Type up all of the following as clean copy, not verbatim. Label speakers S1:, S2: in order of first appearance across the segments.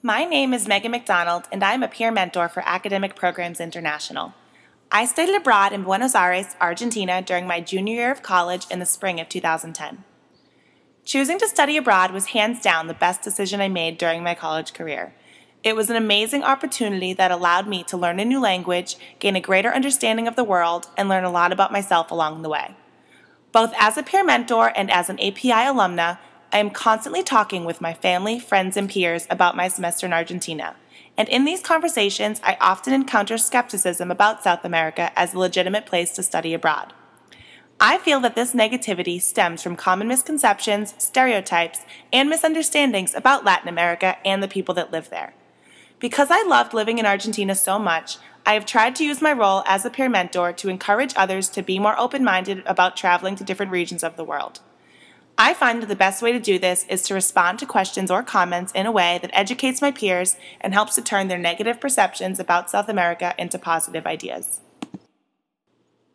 S1: My name is Meghan MacDonald, and I am a peer mentor for Academic Programs International. I studied abroad in Buenos Aires, Argentina during my junior year of college in the spring of 2010. Choosing to study abroad was hands down the best decision I made during my college career. It was an amazing opportunity that allowed me to learn a new language, gain a greater understanding of the world, and learn a lot about myself along the way. Both as a peer mentor and as an API alumna, I am constantly talking with my family, friends, and peers about my semester in Argentina. And in these conversations, I often encounter skepticism about South America as a legitimate place to study abroad. I feel that this negativity stems from common misconceptions, stereotypes, and misunderstandings about Latin America and the people that live there. Because I loved living in Argentina so much, I have tried to use my role as a peer mentor to encourage others to be more open-minded about traveling to different regions of the world. I find that the best way to do this is to respond to questions or comments in a way that educates my peers and helps to turn their negative perceptions about South America into positive ideas.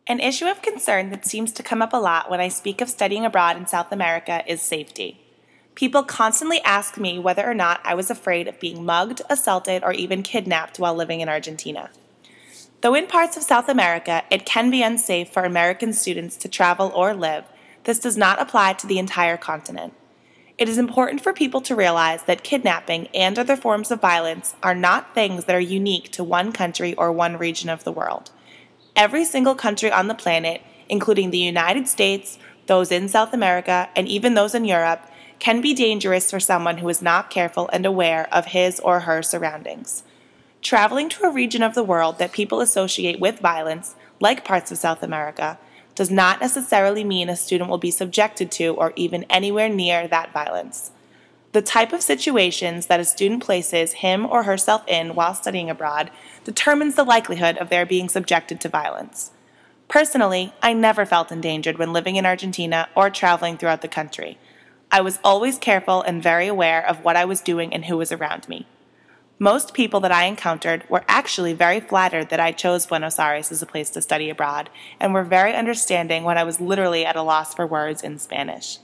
S1: An issue of concern that seems to come up a lot when I speak of studying abroad in South America is safety. People constantly ask me whether or not I was afraid of being mugged, assaulted, or even kidnapped while living in Argentina. Though in parts of South America it can be unsafe for American students to travel or live, this does not apply to the entire continent. It is important for people to realize that kidnapping and other forms of violence are not things that are unique to one country or one region of the world. Every single country on the planet, including the United States, those in South America, and even those in Europe, can be dangerous for someone who is not careful and aware of his or her surroundings. Traveling to a region of the world that people associate with violence, like parts of South America, does not necessarily mean a student will be subjected to or even anywhere near that violence. The type of situations that a student places him or herself in while studying abroad determines the likelihood of their being subjected to violence. Personally, I never felt endangered when living in Argentina or traveling throughout the country. I was always careful and very aware of what I was doing and who was around me. Most people that I encountered were actually very flattered that I chose Buenos Aires as a place to study abroad and were very understanding when I was literally at a loss for words in Spanish.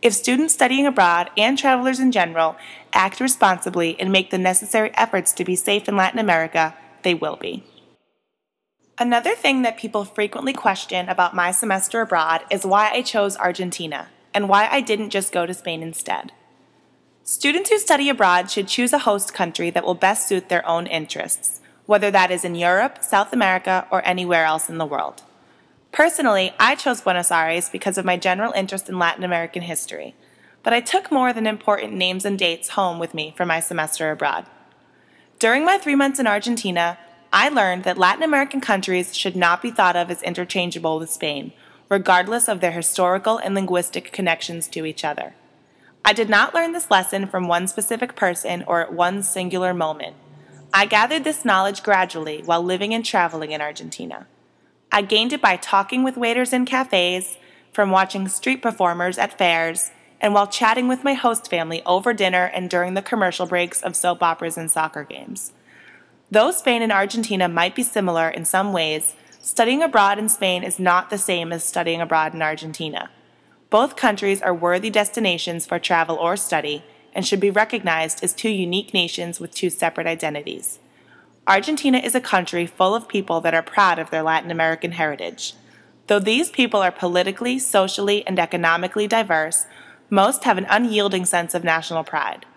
S1: If students studying abroad and travelers in general act responsibly and make the necessary efforts to be safe in Latin America, they will be. Another thing that people frequently question about my semester abroad is why I chose Argentina and why I didn't just go to Spain instead. Students who study abroad should choose a host country that will best suit their own interests, whether that is in Europe, South America, or anywhere else in the world. Personally, I chose Buenos Aires because of my general interest in Latin American history, but I took more than important names and dates home with me for my semester abroad. During my 3 months in Argentina, I learned that Latin American countries should not be thought of as interchangeable with Spain, regardless of their historical and linguistic connections to each other. I did not learn this lesson from one specific person or at one singular moment. I gathered this knowledge gradually while living and traveling in Argentina. I gained it by talking with waiters in cafes, from watching street performers at fairs, and while chatting with my host family over dinner and during the commercial breaks of soap operas and soccer games. Though Spain and Argentina might be similar in some ways, studying abroad in Spain is not the same as studying abroad in Argentina. Both countries are worthy destinations for travel or study and should be recognized as two unique nations with two separate identities. Argentina is a country full of people that are proud of their Latin American heritage. Though these people are politically, socially, and economically diverse, most have an unyielding sense of national pride.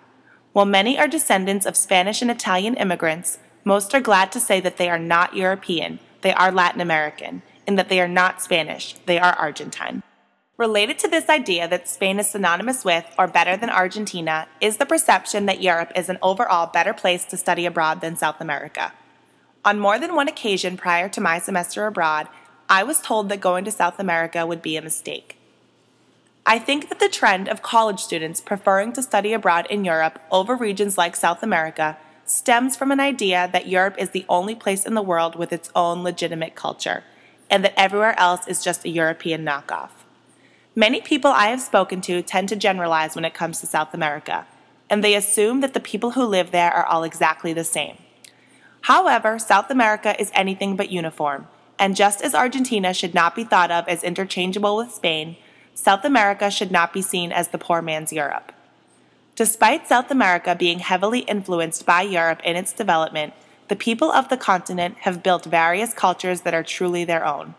S1: While many are descendants of Spanish and Italian immigrants, most are glad to say that they are not European, they are Latin American, and that they are not Spanish, they are Argentine. Related to this idea that Spain is synonymous with or better than Argentina is the perception that Europe is an overall better place to study abroad than South America. On more than one occasion prior to my semester abroad, I was told that going to South America would be a mistake. I think that the trend of college students preferring to study abroad in Europe over regions like South America stems from an idea that Europe is the only place in the world with its own legitimate culture, and that everywhere else is just a European knockoff. Many people I have spoken to tend to generalize when it comes to South America, and they assume that the people who live there are all exactly the same. However, South America is anything but uniform, and just as Argentina should not be thought of as interchangeable with Spain, South America should not be seen as the poor man's Europe. Despite South America being heavily influenced by Europe in its development, the people of the continent have built various cultures that are truly their own.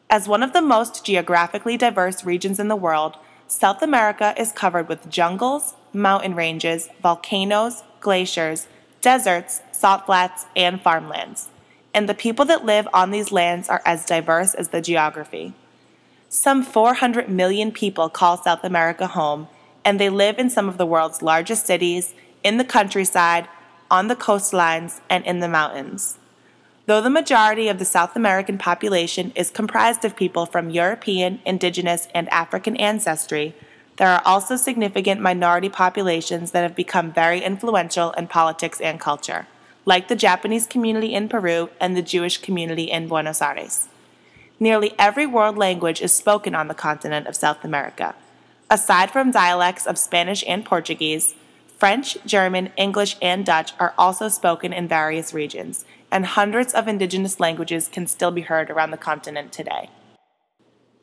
S1: As one of the most geographically diverse regions in the world, South America is covered with jungles, mountain ranges, volcanoes, glaciers, deserts, salt flats, and farmlands. And the people that live on these lands are as diverse as the geography. Some 400 million people call South America home, and they live in some of the world's largest cities, in the countryside, on the coastlines, and in the mountains. Though the majority of the South American population is comprised of people from European, indigenous, and African ancestry, there are also significant minority populations that have become very influential in politics and culture, like the Japanese community in Peru and the Jewish community in Buenos Aires. Nearly every world language is spoken on the continent of South America. Aside from dialects of Spanish and Portuguese, French, German, English, and Dutch are also spoken in various regions, and hundreds of indigenous languages can still be heard around the continent today.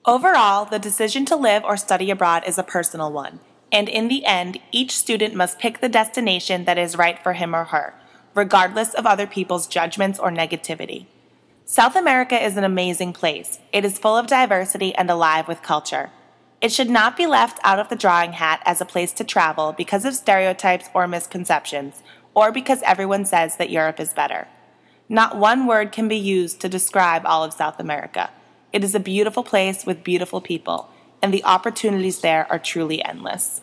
S1: Overall, the decision to live or study abroad is a personal one, and in the end, each student must pick the destination that is right for him or her, regardless of other people's judgments or negativity. South America is an amazing place. It is full of diversity and alive with culture. It should not be left out of the drawing hat as a place to travel because of stereotypes or misconceptions, or because everyone says that Europe is better. Not one word can be used to describe all of South America. It is a beautiful place with beautiful people, and the opportunities there are truly endless.